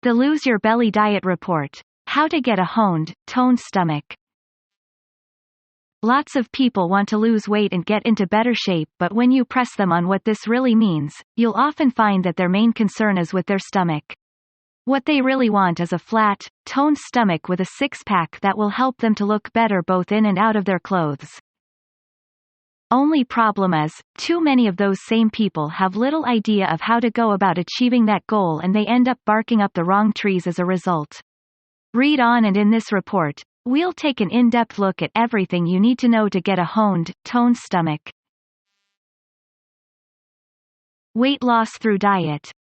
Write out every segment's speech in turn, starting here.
The Lose Your Belly Diet Report. How to get a honed, toned stomach. Lots of people want to lose weight and get into better shape, but when you press them on what this really means, you'll often find that their main concern is with their stomach. What they really want is a flat, toned stomach with a six-pack that will help them to look better both in and out of their clothes. Only problem is, too many of those same people have little idea of how to go about achieving that goal, and they end up barking up the wrong trees as a result. Read on, and in this report, we'll take an in-depth look at everything you need to know to get a honed, toned stomach. Weight loss through diet.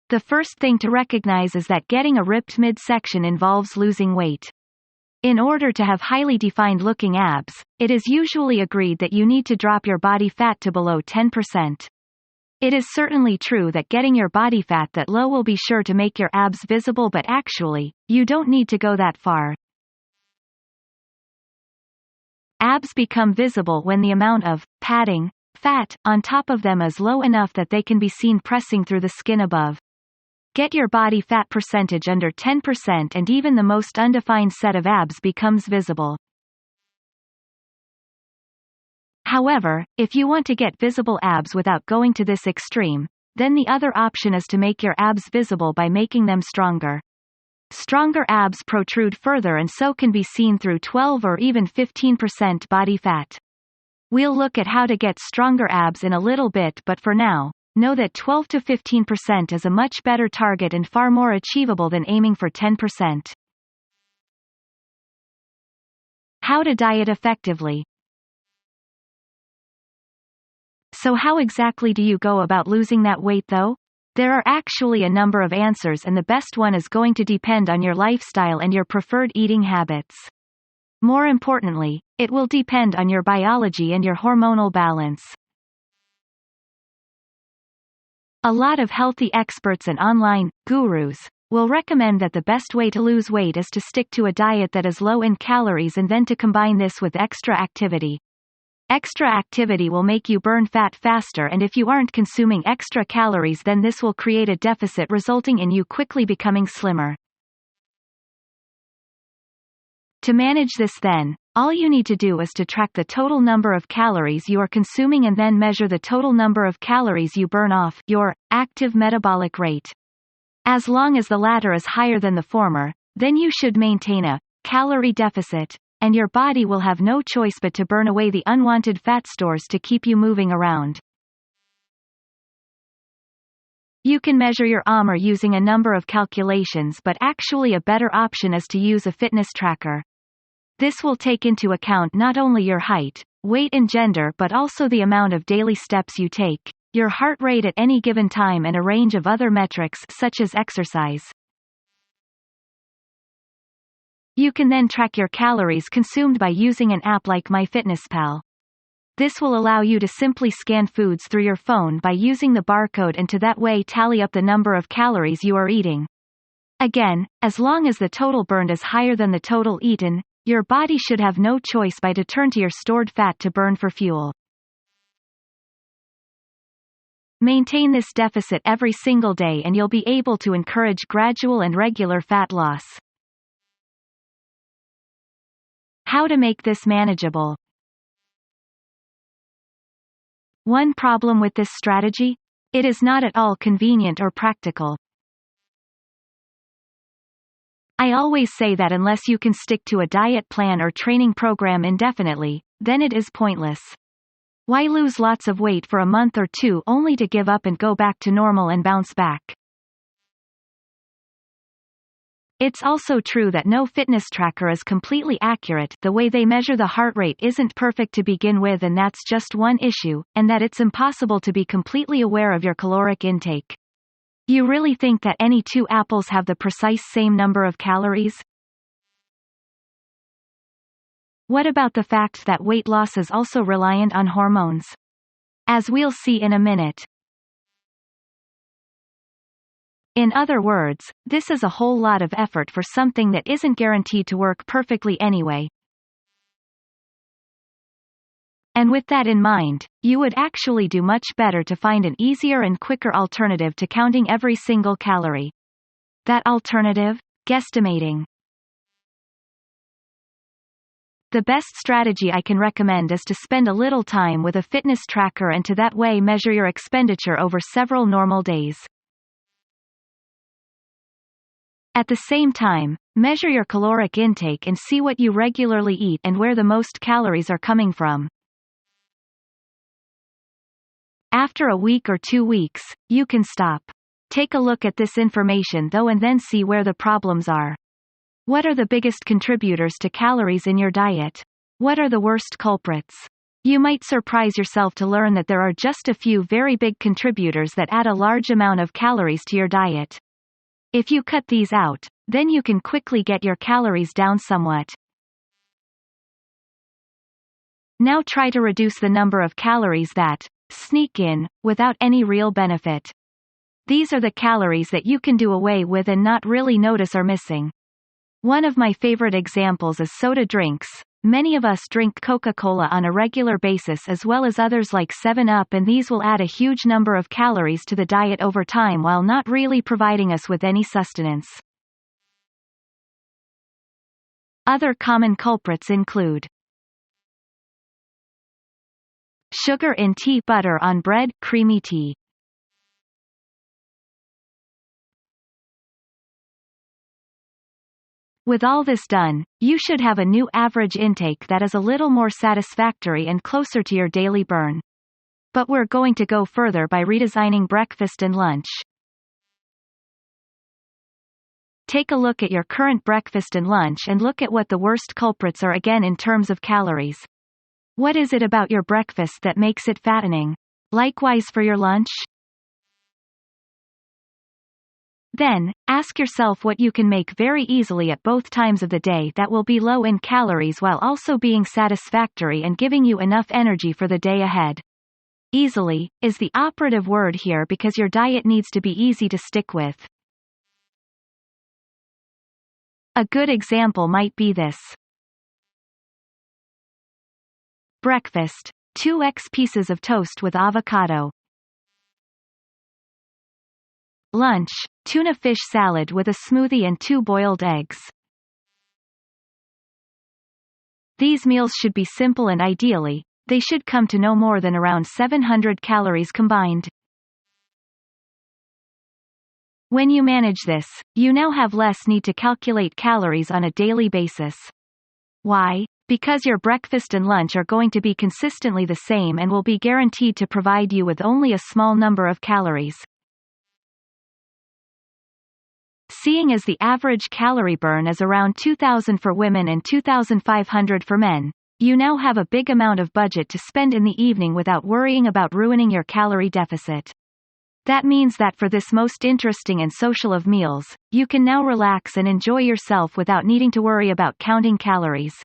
The first thing to recognize is that getting a ripped midsection involves losing weight. In order to have highly defined looking abs, it is usually agreed that you need to drop your body fat to below 10%. It is certainly true that getting your body fat that low will be sure to make your abs visible, but actually, you don't need to go that far. Abs become visible when the amount of padding, fat, on top of them is low enough that they can be seen pressing through the skin above. Get your body fat percentage under 10% and even the most undefined set of abs becomes visible. However, if you want to get visible abs without going to this extreme, then the other option is to make your abs visible by making them stronger. Stronger abs protrude further and so can be seen through 12 or even 15% body fat. We'll look at how to get stronger abs in a little bit, but for now, know that 12 to 15% is a much better target and far more achievable than aiming for 10%. How to diet effectively. So how exactly do you go about losing that weight though? There are actually a number of answers, and the best one is going to depend on your lifestyle and your preferred eating habits. More importantly, it will depend on your biology and your hormonal balance. A lot of healthy experts and online gurus will recommend that the best way to lose weight is to stick to a diet that is low in calories and then to combine this with extra activity. Extra activity will make you burn fat faster, and if you aren't consuming extra calories, then this will create a deficit resulting in you quickly becoming slimmer. To manage this then, all you need to do is to track the total number of calories you are consuming and then measure the total number of calories you burn off, your active metabolic rate. As long as the latter is higher than the former, then you should maintain a calorie deficit, and your body will have no choice but to burn away the unwanted fat stores to keep you moving around. You can measure your AMR using a number of calculations, but actually a better option is to use a fitness tracker. This will take into account not only your height, weight and gender, but also the amount of daily steps you take, your heart rate at any given time, and a range of other metrics such as exercise. You can then track your calories consumed by using an app like MyFitnessPal. This will allow you to simply scan foods through your phone by using the barcode and to that way tally up the number of calories you are eating. Again, as long as the total burned is higher than the total eaten, your body should have no choice but to turn to your stored fat to burn for fuel. Maintain this deficit every single day and you'll be able to encourage gradual and regular fat loss. How to make this manageable. One problem with this strategy? It is not at all convenient or practical. I always say that unless you can stick to a diet plan or training program indefinitely, then it is pointless. Why lose lots of weight for a month or two only to give up and go back to normal and bounce back? It's also true that no fitness tracker is completely accurate. The way they measure the heart rate isn't perfect to begin with, and that's just one issue, and that it's impossible to be completely aware of your caloric intake. You really think that any two apples have the precise same number of calories? What about the fact that weight loss is also reliant on hormones? As we'll see in a minute. In other words, this is a whole lot of effort for something that isn't guaranteed to work perfectly anyway. And with that in mind, you would actually do much better to find an easier and quicker alternative to counting every single calorie. That alternative? Guesstimating. The best strategy I can recommend is to spend a little time with a fitness tracker and to that way measure your expenditure over several normal days. At the same time, measure your caloric intake and see what you regularly eat and where the most calories are coming from. After a week or 2 weeks, you can stop. Take a look at this information though and then see where the problems are. What are the biggest contributors to calories in your diet? What are the worst culprits? You might surprise yourself to learn that there are just a few very big contributors that add a large amount of calories to your diet. If you cut these out, then you can quickly get your calories down somewhat. Now try to reduce the number of calories that sneak in, without any real benefit. These are the calories that you can do away with and not really notice are missing. One of my favorite examples is soda drinks. Many of us drink Coca-Cola on a regular basis as well as others like 7-Up, and these will add a huge number of calories to the diet over time while not really providing us with any sustenance. Other common culprits include sugar in tea, butter on bread, creamy tea. With all this done, you should have a new average intake that is a little more satisfactory and closer to your daily burn. But we're going to go further by redesigning breakfast and lunch. Take a look at your current breakfast and lunch and look at what the worst culprits are again in terms of calories. What is it about your breakfast that makes it fattening? Likewise for your lunch? Then, ask yourself what you can make very easily at both times of the day that will be low in calories while also being satisfactory and giving you enough energy for the day ahead. Easily is the operative word here because your diet needs to be easy to stick with. A good example might be this. Breakfast: 2x pieces of toast with avocado. Lunch: tuna fish salad with a smoothie and 2 boiled eggs. These meals should be simple and ideally, they should come to no more than around 700 calories combined. When you manage this, you now have less need to calculate calories on a daily basis. Why? Because your breakfast and lunch are going to be consistently the same and will be guaranteed to provide you with only a small number of calories. Seeing as the average calorie burn is around 2,000 for women and 2,500 for men, you now have a big amount of budget to spend in the evening without worrying about ruining your calorie deficit. That means that for this most interesting and social of meals, you can now relax and enjoy yourself without needing to worry about counting calories.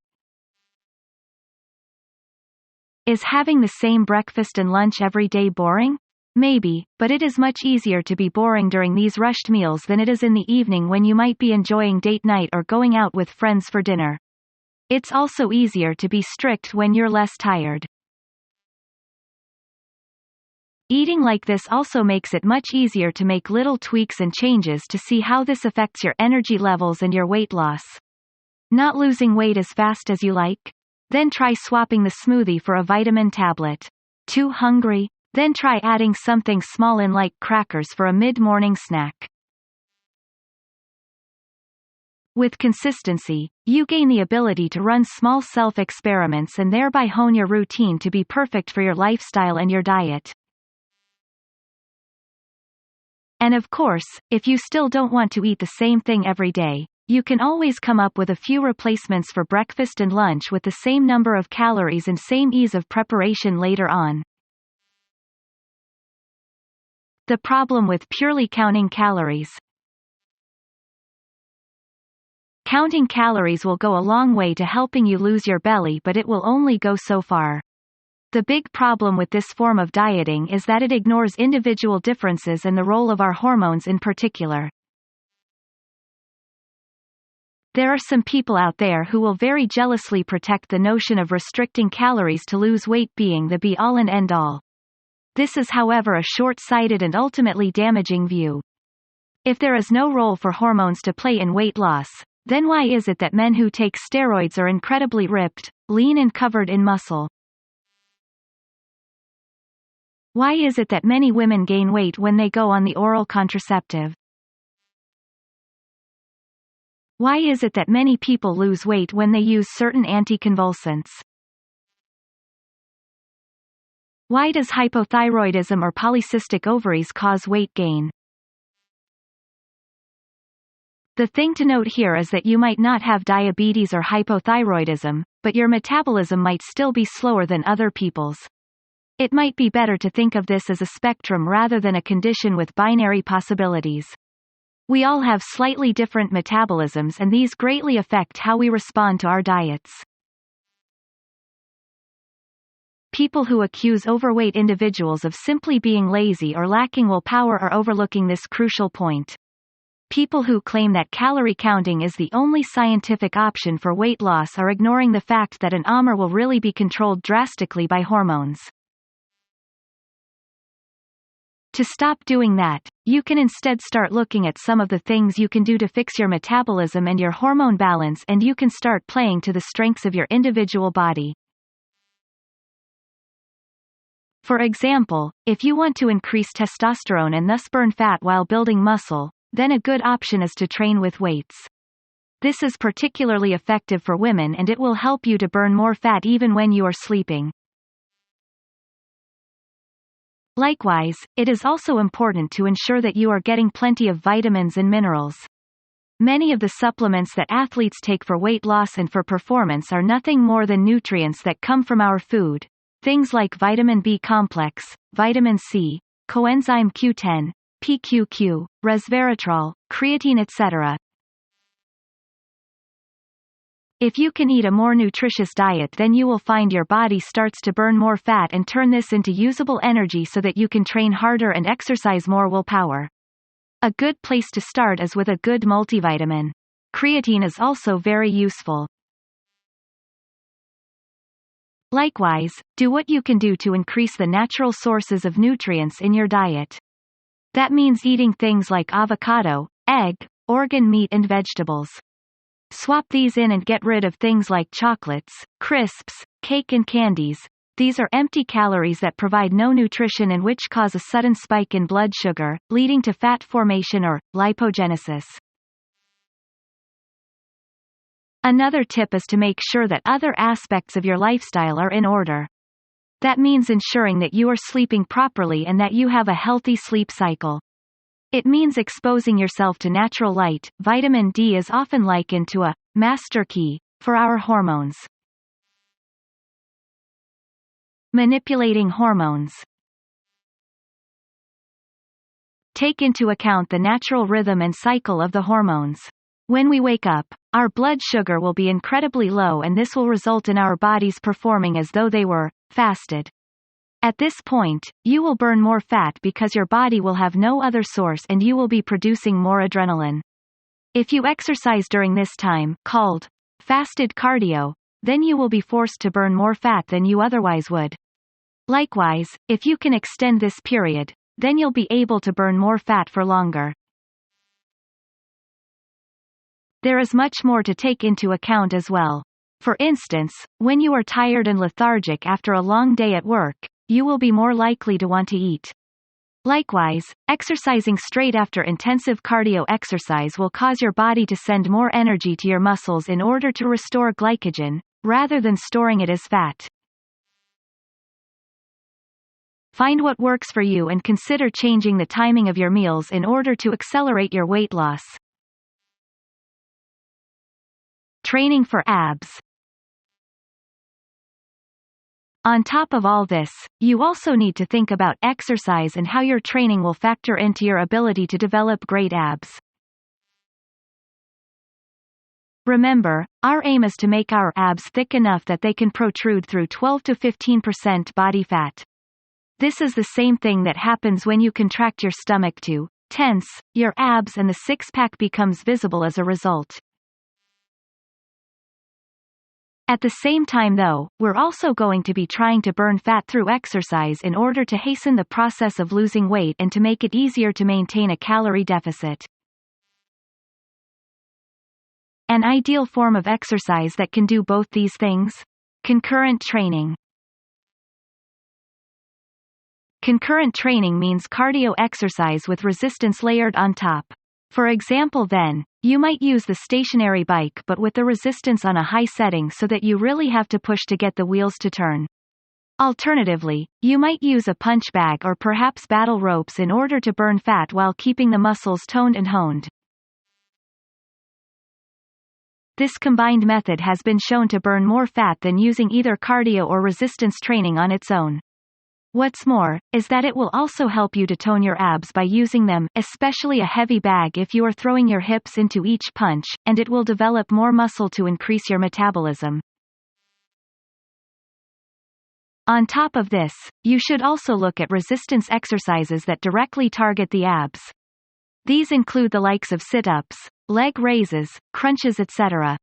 Is having the same breakfast and lunch every day boring? Maybe, but it is much easier to be boring during these rushed meals than it is in the evening when you might be enjoying date night or going out with friends for dinner. It's also easier to be strict when you're less tired. Eating like this also makes it much easier to make little tweaks and changes to see how this affects your energy levels and your weight loss. Not losing weight as fast as you like? Then try swapping the smoothie for a vitamin tablet. Too hungry? Then try adding something small in like crackers for a mid-morning snack. With consistency, you gain the ability to run small self-experiments and thereby hone your routine to be perfect for your lifestyle and your diet. And of course, if you still don't want to eat the same thing every day, you can always come up with a few replacements for breakfast and lunch with the same number of calories and same ease of preparation later on. The problem with purely counting calories. Counting calories will go a long way to helping you lose your belly, but it will only go so far. The big problem with this form of dieting is that it ignores individual differences and the role of our hormones in particular. There are some people out there who will very jealously protect the notion of restricting calories to lose weight being the be-all and end-all. This is, however, a short-sighted and ultimately damaging view. If there is no role for hormones to play in weight loss, then why is it that men who take steroids are incredibly ripped, lean and covered in muscle? Why is it that many women gain weight when they go on the oral contraceptive? Why is it that many people lose weight when they use certain anticonvulsants? Why does hypothyroidism or polycystic ovaries cause weight gain? The thing to note here is that you might not have diabetes or hypothyroidism, but your metabolism might still be slower than other people's. It might be better to think of this as a spectrum rather than a condition with binary possibilities. We all have slightly different metabolisms, and these greatly affect how we respond to our diets. People who accuse overweight individuals of simply being lazy or lacking willpower are overlooking this crucial point. People who claim that calorie counting is the only scientific option for weight loss are ignoring the fact that an AMR will really be controlled drastically by hormones. To stop doing that, you can instead start looking at some of the things you can do to fix your metabolism and your hormone balance, and you can start playing to the strengths of your individual body. For example, if you want to increase testosterone and thus burn fat while building muscle, then a good option is to train with weights. This is particularly effective for women, and it will help you to burn more fat even when you are sleeping. Likewise, it is also important to ensure that you are getting plenty of vitamins and minerals. Many of the supplements that athletes take for weight loss and for performance are nothing more than nutrients that come from our food. Things like vitamin B complex, vitamin C, coenzyme Q10, PQQ, resveratrol, creatine, etc. If you can eat a more nutritious diet, then you will find your body starts to burn more fat and turn this into usable energy so that you can train harder and exercise more willpower. A good place to start is with a good multivitamin. Creatine is also very useful. Likewise, do what you can do to increase the natural sources of nutrients in your diet. That means eating things like avocado, egg, organ meat and vegetables. Swap these in and get rid of things like chocolates, crisps, cake and candies. These are empty calories that provide no nutrition and which cause a sudden spike in blood sugar, leading to fat formation or lipogenesis. Another tip is to make sure that other aspects of your lifestyle are in order. That means ensuring that you are sleeping properly and that you have a healthy sleep cycle. It means exposing yourself to natural light. Vitamin D is often likened to a master key for our hormones. Manipulating hormones. Take into account the natural rhythm and cycle of the hormones. When we wake up, our blood sugar will be incredibly low, and this will result in our bodies performing as though they were fasted. At this point, you will burn more fat because your body will have no other source and you will be producing more adrenaline. If you exercise during this time, called fasted cardio, then you will be forced to burn more fat than you otherwise would. Likewise, if you can extend this period, then you'll be able to burn more fat for longer. There is much more to take into account as well. For instance, when you are tired and lethargic after a long day at work, you will be more likely to want to eat. Likewise, exercising straight after intensive cardio exercise will cause your body to send more energy to your muscles in order to restore glycogen, rather than storing it as fat. Find what works for you and consider changing the timing of your meals in order to accelerate your weight loss. Training for abs. On top of all this, you also need to think about exercise and how your training will factor into your ability to develop great abs. Remember, our aim is to make our abs thick enough that they can protrude through 12 to 15% body fat. This is the same thing that happens when you contract your stomach to tense your abs, and the six-pack becomes visible as a result. At the same time though, we're also going to be trying to burn fat through exercise in order to hasten the process of losing weight and to make it easier to maintain a calorie deficit. An ideal form of exercise that can do both these things? Concurrent training. Concurrent training means cardio exercise with resistance layered on top. For example then, you might use the stationary bike but with the resistance on a high setting so that you really have to push to get the wheels to turn. Alternatively, you might use a punch bag or perhaps battle ropes in order to burn fat while keeping the muscles toned and honed. This combined method has been shown to burn more fat than using either cardio or resistance training on its own. What's more, is that it will also help you to tone your abs by using them, especially a heavy bag if you are throwing your hips into each punch, and it will develop more muscle to increase your metabolism. On top of this, you should also look at resistance exercises that directly target the abs. These include the likes of sit-ups, leg raises, crunches, etc.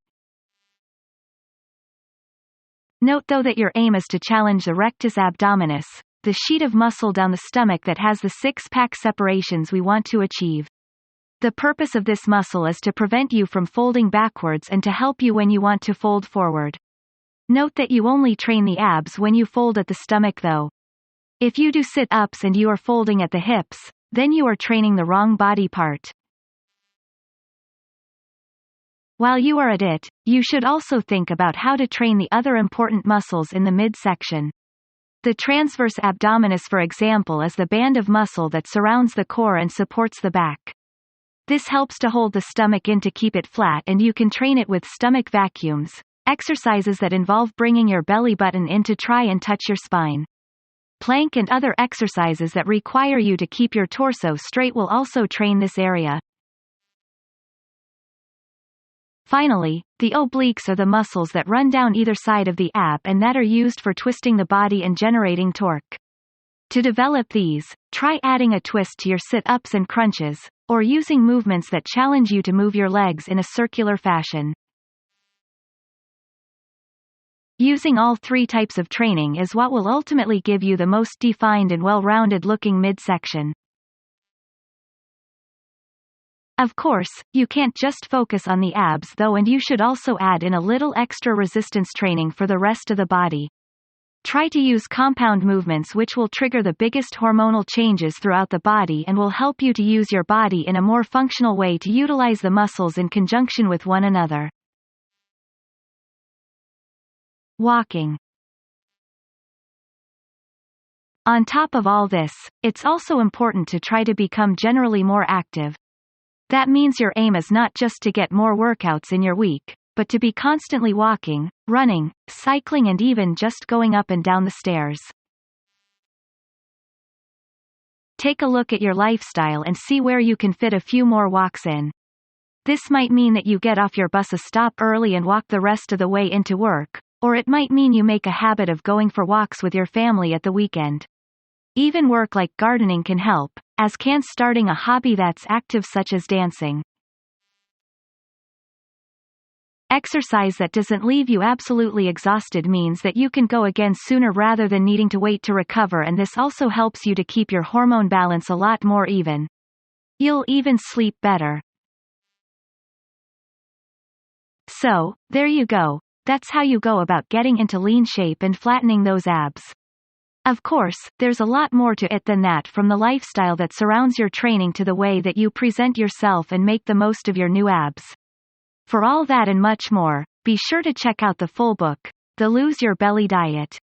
Note though that your aim is to challenge the rectus abdominis, the sheet of muscle down the stomach that has the six-pack separations we want to achieve. The purpose of this muscle is to prevent you from folding backwards and to help you when you want to fold forward. Note that you only train the abs when you fold at the stomach though. If you do sit-ups and you are folding at the hips, then you are training the wrong body part. While you are at it, you should also think about how to train the other important muscles in the midsection. The transverse abdominis, for example, is the band of muscle that surrounds the core and supports the back. This helps to hold the stomach in to keep it flat, and you can train it with stomach vacuums, exercises that involve bringing your belly button in to try and touch your spine. Plank and other exercises that require you to keep your torso straight will also train this area. Finally, the obliques are the muscles that run down either side of the ab and that are used for twisting the body and generating torque. To develop these, try adding a twist to your sit-ups and crunches, or using movements that challenge you to move your legs in a circular fashion. Using all three types of training is what will ultimately give you the most defined and well-rounded looking midsection. Of course, you can't just focus on the abs though, and you should also add in a little extra resistance training for the rest of the body. Try to use compound movements which will trigger the biggest hormonal changes throughout the body and will help you to use your body in a more functional way to utilize the muscles in conjunction with one another. Walking. On top of all this, it's also important to try to become generally more active. That means your aim is not just to get more workouts in your week, but to be constantly walking, running, cycling, and even just going up and down the stairs. Take a look at your lifestyle and see where you can fit a few more walks in. This might mean that you get off your bus a stop early and walk the rest of the way into work, or it might mean you make a habit of going for walks with your family at the weekend. Even work like gardening can help, as can starting a hobby that's active such as dancing. Exercise that doesn't leave you absolutely exhausted means that you can go again sooner rather than needing to wait to recover, and this also helps you to keep your hormone balance a lot more even. You'll even sleep better. So, there you go. That's how you go about getting into lean shape and flattening those abs. Of course, there's a lot more to it than that, from the lifestyle that surrounds your training to the way that you present yourself and make the most of your new abs. For all that and much more, be sure to check out the full book, The Lose Your Belly Diet.